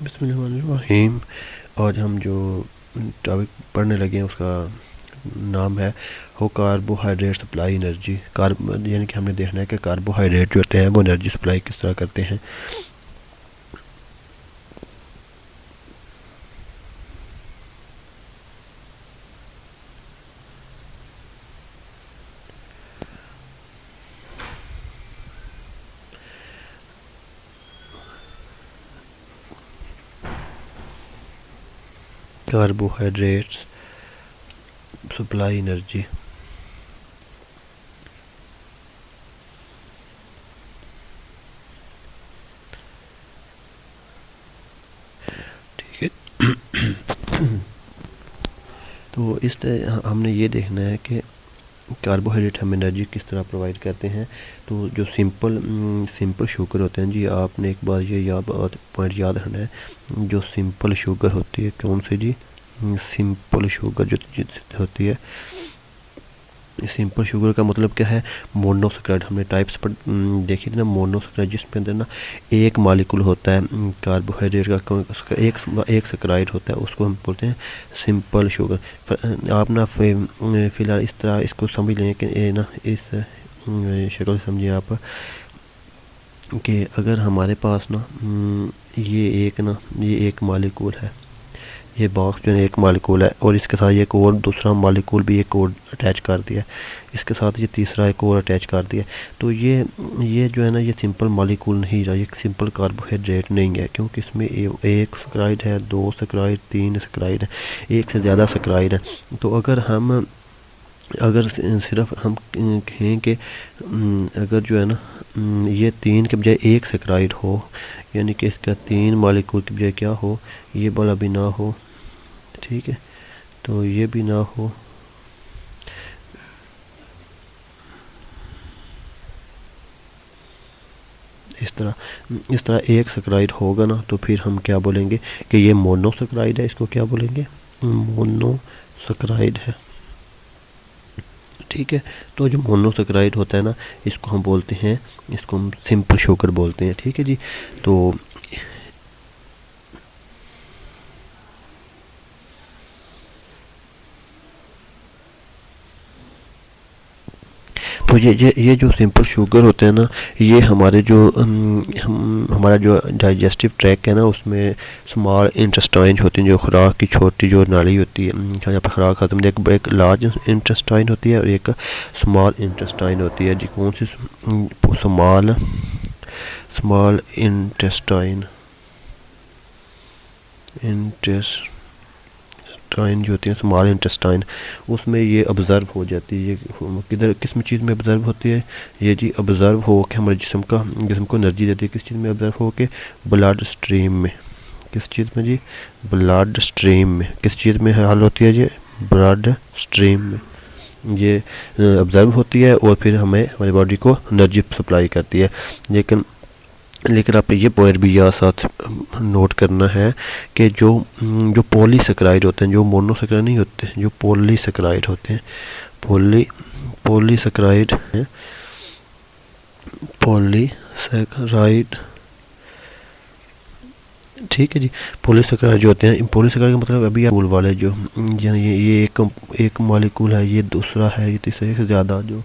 बिस्मिल्लाहिर्रहमानिर्रहीम। आज हम जो टॉपिक पढ़ने लगे हैं उसका नाम है हो कार्बोहाइड्रेट सप्लाई एनर्जी। यानी कि हमने देखना है कि कार्बोहाइड्रेट जो होते हैं वो एनर्जी सप्लाई किस तरह करते हैं। Carbohydrates supply energy. ठीक है। तो इस तरह हमने ये देखना है कि कार्बोहाइड्रेट हम एनर्जी किस तरह प्रोवाइड करते हैं। तो जो सिंपल शुगर होते हैं जी, आपने एक बार ये पॉइंट याद रखना है। जो सिंपल शुगर होती है, कौन सी जी? सिंपल शुगर जो होती है, सिंपल शुगर का मतलब क्या है? मोनोसैकराइड। हमने टाइप्स पर देखी थी ना, मोनोसैकराइड जिसमें अंदर ना एक मालिक्यूल होता है कार्बोहाइड्रेट का, उसका एक सैकराइड होता है, उसको हम बोलते हैं सिंपल शुगर। आप ना फिलहाल इस तरह इसको समझ लें कि ये ना इस शक्ल से समझिए आप कि अगर हमारे पास ना ये एक मालिक्यूल है, ये बॉक्स जो है एक मालिक्यूल है, और इसके साथ एक और दूसरा मालिक्यूल भी एक और अटैच कर दिया है, इसके साथ ये तीसरा एक और अटैच कर दिया है। तो ये जो है ना, ये सिंपल मालिक्यूल नहीं रहा, ये सिंपल कार्बोहाइड्रेट नहीं है, क्योंकि इसमें एक सैकराइड है, दो सैकराइड, तीन सैकराइड है, एक से ज़्यादा सैकराइड है। तो अगर सिर्फ हम कहें कि अगर जो है ना ये तीन के बजाय एक सैकराइड हो, यानी कि इसका तीन मालिक्यूल के बजाय क्या हो, ये वाला भी ना हो, ठीक है, तो ये भी ना हो, इस तरह एक सैकराइड होगा ना, तो फिर हम क्या बोलेंगे कि ये मोनोसैकराइड है। इसको क्या बोलेंगे? मोनोसैकराइड है। ठीक है। तो जो मोनोसैकराइड होता है ना, इसको हम बोलते हैं, इसको हम सिंपल शुगर बोलते हैं। ठीक है जी। तो ये जो सिंपल शुगर होते हैं ना, ये हमारे जो हमारा जो डाइजेस्टिव ट्रैक है ना, उसमें स्मॉल इंटेस्टाइन होती हैं, जो खुराक की छोटी जो नाली होती है, जहाँ पर खुराक खाते हैं, एक लार्ज इंटेस्टाइन होती है और एक स्मॉल इंटेस्टाइन होती है जी। कौन सी? स्मॉल स्मॉल इंटेस्टाइन इंटेस्टाइन जो होती है, स्मॉल इंटेस्टाइन, उसमें ये ऑब्जर्व हो जाती है। ये किधर, किस में चीज़ में ऑब्जर्व होती है? ये जी ऑब्जर्व हो के हमारे जिस्म को एनर्जी देती है। किस चीज़ में ऑब्जर्व हो के? ब्लड स्ट्रीम में। किस चीज़ में जी? ब्लड स्ट्रीम में। किस चीज़ में हाल होती है जी? ब्लड स्ट्रीम में ये ऑब्जर्व होती है, और फिर हमें हमारी बॉडी को एनर्जी सप्लाई करती है। लेकिन लेकिन आप ये पॉइंट भी यहाँ साथ नोट करना है कि जो पॉलीसेकेराइड होते हैं, जो मोनोसेकेराइड नहीं होते, जो पॉलीसेकेराइड होते हैं, पॉलीसेकेराइड हैं, पॉलीसेकेराइड, ठीक है जी। पॉलीसेकेराइड जो होते हैं, पॉलीसेकेराइड का मतलब अभी आप वाले जो ये एक मॉलिक्यूल है, ये दूसरा है, ये तीसरा, एक से ज़्यादा जो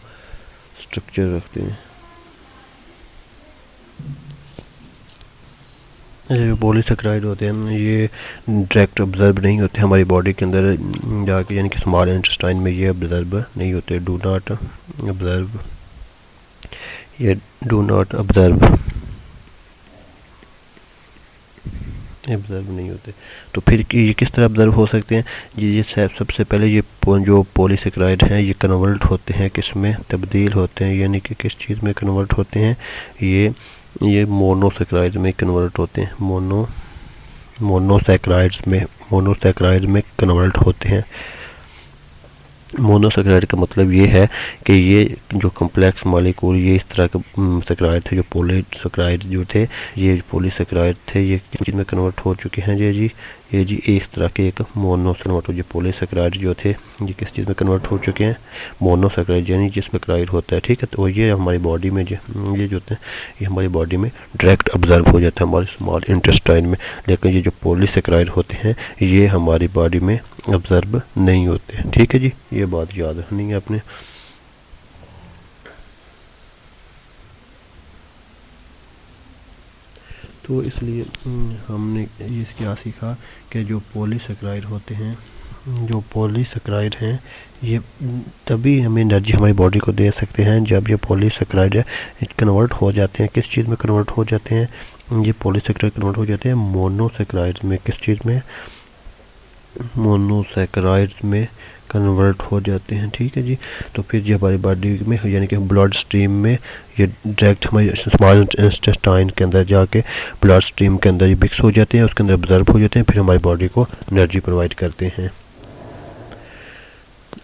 स्ट्रक्चर रखते हैं। ये पॉलीसेकेराइड होते हैं ना, ये डायरेक्ट ऑब्जर्व नहीं होते हमारी बॉडी के अंदर जाके, यानी कि स्मॉल इंटेस्टाइन में ये ऑब्जर्व नहीं होते। डू नॉट ऑब्जर्व, ये डू नॉट ऑब्जर्व ऑब्जर्व नहीं होते। तो फिर ये किस तरह ऑब्जर्व हो सकते हैं? ये सबसे पहले ये जो पॉलीसेकेराइड हैं, ये कन्वर्ट होते हैं, किस में तब्दील होते हैं, यानी कि किस चीज़ में कन्वर्ट होते हैं? ये मोनोसेकेराइड में कन्वर्ट होते हैं। मोनोसेकेराइड्स में कन्वर्ट होते हैं। मोनोसेकेराइड का मतलब ये है कि ये जो कॉम्प्लेक्स मॉलिक्यूल, ये इस तरह के सेकेराइड थे। जो पॉलीसेकेराइड जो थे, ये पॉलीसेकेराइड थे, ये किस चीज़ में कन्वर्ट हो चुके हैं जी? ये जी इस तरह के एक मोनोसैकेराइड जो पॉलीसैकेराइड जो थे ये किस चीज़ में कन्वर्ट हो चुके हैं, मोनोसैकेराइड यानी जिसमें क्राइड होता है, ठीक है। तो ये हमारी बॉडी में ये जो होते हैं ये हमारी बॉडी में डायरेक्ट ऑब्जर्व हो जाता है हमारे स्मॉल इंटेस्टाइन में, लेकिन ये जो पॉलीसैकेराइड होते हैं ये हमारी बॉडी में ऑब्जर्व नहीं होते, ठीक है जी। ये बात याद रखनी है आपने। तो इसलिए हमने ये क्या सीखा कि जो पॉलीसैकेराइड होते हैं, जो पॉलीसैकेराइड हैं ये तभी हमें एनर्जी हमारी बॉडी को दे सकते हैं जब ये पॉलीसैकेराइड है कन्वर्ट हो जाते हैं। किस चीज़ में कन्वर्ट हो जाते हैं, ये पॉलीसैकेराइड कन्वर्ट हो जाते हैं मोनोसैकेराइड में। किस चीज़ में, मोनोसैकेराइड में कन्वर्ट हो जाते हैं, ठीक है जी। तो फिर ये हमारी बॉडी में यानी कि ब्लड स्ट्रीम में ये डायरेक्ट हमारे स्मॉल इंटेस्टाइन के अंदर जाके ब्लड स्ट्रीम के अंदर ये मिक्स हो जाते हैं, उसके अंदर ऑब्जर्व हो जाते हैं, फिर हमारी बॉडी को एनर्जी प्रोवाइड करते हैं।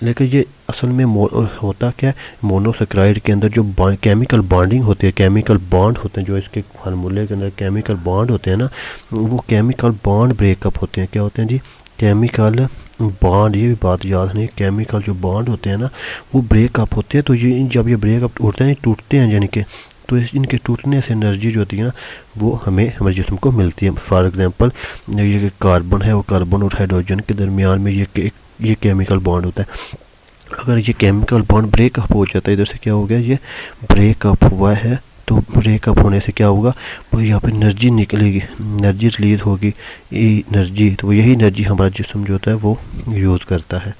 लेकिन ये असल में होता क्या है, मोनोसैकेराइड के अंदर जो केमिकल बॉन्डिंग होती है, केमिकल बॉन्ड होते हैं जो इसके फार्मूले के अंदर केमिकल बॉन्ड होते हैं ना, वो केमिकल बॉन्ड ब्रेकअप होते हैं। क्या होते हैं जी, केमिकल बॉन्ड, ये भी बात याद नहीं, केमिकल जो बॉन्ड होते हैं ना वो ब्रेकअप होते हैं। तो ये जब ये ब्रेकअप होते हैं टूटते हैं यानी कि, तो इनके टूटने से एनर्जी जो होती है ना वो हमें हमारे जिस्म को मिलती है। फॉर एग्जांपल ये कार्बन है, वो कार्बन और हाइड्रोजन के दरमियान में ये केमिकल बॉन्ड होता है। अगर ये केमिकल बॉन्ड ब्रेकअप हो जाता है, इधर से क्या हो गया, ये ब्रेकअप हुआ है, तो ब्रेकअप होने से क्या होगा, वो यहाँ पे एनर्जी निकलेगी, एनर्जी रिलीज होगी, एनर्जी, तो यही एनर्जी हमारा जिस्म जो होता है वो यूज़ करता है।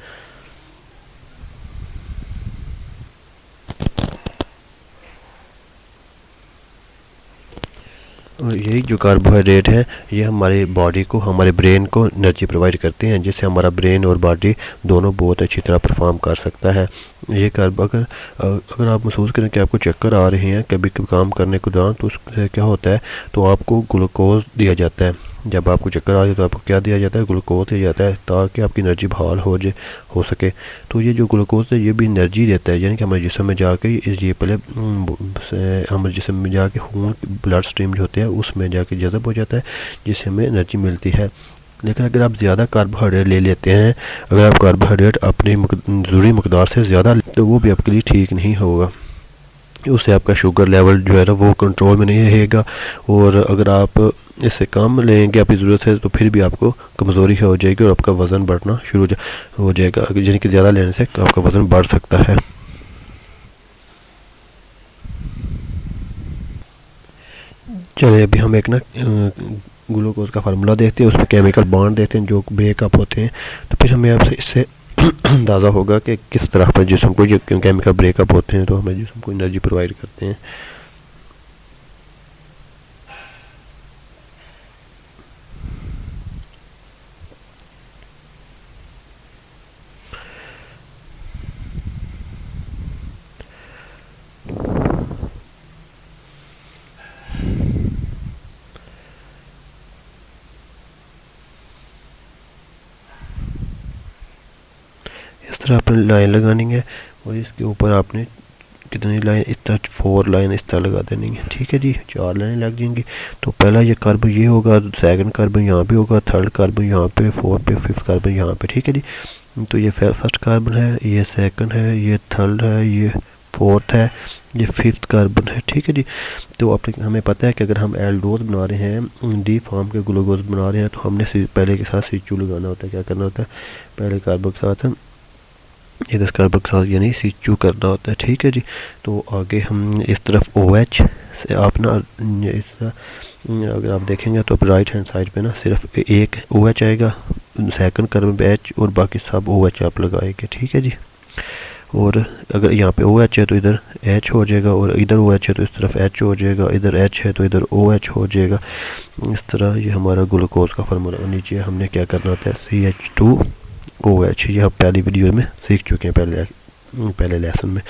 और यही जो कार्बोहाइड्रेट है ये हमारी बॉडी को, हमारे ब्रेन को एनर्जी प्रोवाइड करते हैं, जिससे हमारा ब्रेन और बॉडी दोनों बहुत अच्छी तरह परफॉर्म कर सकता है। ये अगर आप महसूस करें कि आपको चक्कर आ रहे हैं कभी कभी काम करने के दौरान, तो उससे क्या होता है, तो आपको ग्लूकोज दिया जाता है। जब आपको चक्कर आ जाए तो आपको क्या दिया जाता है, ग्लूकोज दिया जाता है, ताकि आपकी एनर्जी बहाल हो सके। तो ये जो ग्लूकोज है ये भी एनर्जी देता है, यानी कि हमारे जिस्म में जाके ये पहले हमारे जिस्म में जाके खून ब्लड स्ट्रीम जो होते हैं उसमें जाके जज़ब हो जाता है, जिससे हमें एनर्जी मिलती है। लेकिन अगर आप ज़्यादा कार्बोहाइड्रेट ले लेते हैं, अगर आप कार्बोहाइड्रेट अपनी ज़रूरी मकदार से ज़्यादा, तो वो भी आपके लिए ठीक नहीं होगा, उससे आपका शुगर लेवल जो है ना वो कंट्रोल में नहीं रहेगा। और अगर आप इससे कम लेंगे आपकी ज़रूरत है तो फिर भी आपको कमज़ोरी हो जाएगी और आपका वज़न बढ़ना शुरू हो जाएगा, यानी कि ज़्यादा लेने से आपका वज़न बढ़ सकता है। चलिए अभी हम एक ना ग्लूकोज का फार्मूला देखते हैं, उसमें केमिकल बॉन्ड देखते हैं जो ब्रेकअप होते हैं, तो फिर हमें आपसे इससे अंदाज़ा होगा कि किस तरह पर जिस्म को जो केमिकल ब्रेकअप होते हैं तो हमें जिस्म को एनर्जी प्रोवाइड करते हैं। इस तरह आपने लाइन लगानी है और इसके ऊपर आपने कितनी लाइन, इस तरह 4 लाइन इस तरह लगा देनी है, ठीक है जी। 4 लाइन लग जाएंगी। तो पहला ये कार्बन ये होगा, सेकंड कार्बन यहाँ पे होगा, थर्ड कार्बन यहाँ पे, फोर्थ पे, फिफ्थ कार्बन यहाँ पे, ठीक है जी। तो ये फर्स्ट कार्बन है, ये सेकंड है, ये थर्ड है, ये फोर्थ है, ये फिफ्थ कार्बन है, ठीक है जी। तो आपने हमें पता है कि अगर हम एल्डोज बना रहे हैं, डी फॉर्म के ग्लूकोज बना रहे हैं, तो हमने पहले के साथ CO लगाना होता है। क्या करना होता है, पहले कार्बन के साथ इधर कार्बन के साथ यानी CO करना होता है, ठीक है जी। तो आगे हम इस तरफ OH से आप ना अगर आप देखेंगे तो राइट हैंड साइड पे ना सिर्फ एक OH आएगा, सेकंड कार्बन पे H और बाकी सब OH आप लगाएंगे, ठीक है जी। और अगर यहाँ पे OH है तो इधर H हो जाएगा, और इधर OH है तो इस तरफ H हो जाएगा, इधर H है तो इधर OH हो जाएगा। इस तरह ये हमारा ग्लूकोज का फार्मूला। नीचे हमने क्या करना होता है, CH2OH, ये हम पहली वीडियो में सीख चुके हैं, पहले लेसन में,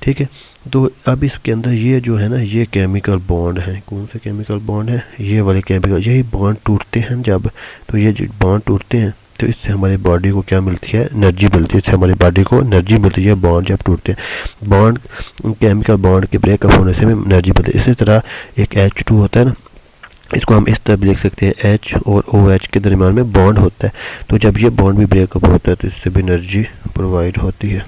ठीक है। तो अब इसके अंदर ये जो है ना ये केमिकल बॉन्ड है, कौन से केमिकल बॉन्ड है, ये वाले केमिकल, यही बॉन्ड टूटते हैं जब, तो ये जो बॉन्ड टूटते हैं तो इससे हमारी बॉडी को क्या मिलती है, एनर्जी मिलती है, इससे हमारी बॉडी को एनर्जी मिलती है। बॉन्ड जब टूटते हैं, बॉन्ड केमिकल बॉन्ड के ब्रेकअप होने से हमें एनर्जी मिलती है। इसी तरह एक H2 होता है ना, इसको हम इस तरह भी लिख सकते हैं, एच और ओ एच के दरमियान में बॉन्ड होता है, तो जब ये बॉन्ड भी ब्रेकअप होता है तो इससे भी एनर्जी प्रोवाइड होती है।